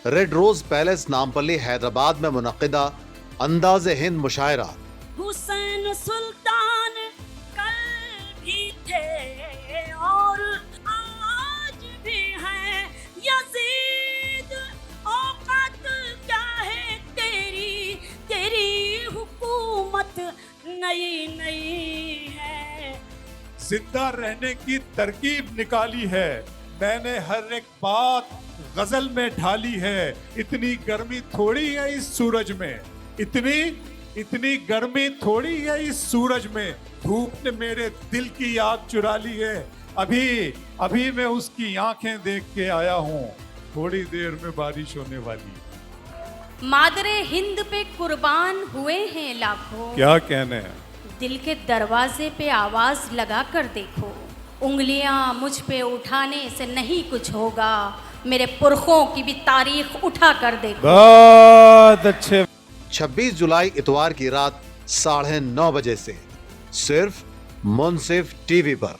Red rose palace Nampally Hyderabad में मुनक्किदा अंदाज़ हिंद मुशायरा। हुसैन सुल्तान कल भी थे और आज भी हैं, यजीद औकात क्या है तेरी, तेरी हुकूमत नई नई है। जिंदा रहने की तरकीब निकाली है मैंने, हर एक बात गजल में ढाली है। इतनी गर्मी थोड़ी है इस सूरज में, इतनी गर्मी थोड़ी है इस सूरज में। धूप ने मेरे दिल की आग चुरा ली है, अभी मैं उसकी आंखें देख के आया हूँ। थोड़ी देर में बारिश होने वाली। मादरे हिंद पे कुर्बान हुए हैं लाखों, क्या कहने हैं। दिल के दरवाजे पे आवाज लगा कर देखो, उंगलियां मुझ पे उठाने से नहीं कुछ होगा, मेरे पुरखों की भी तारीख उठा कर देखो। बहुत अच्छे। 26 जुलाई इतवार की रात 9:30 बजे से सिर्फ मुनसिफ टीवी पर।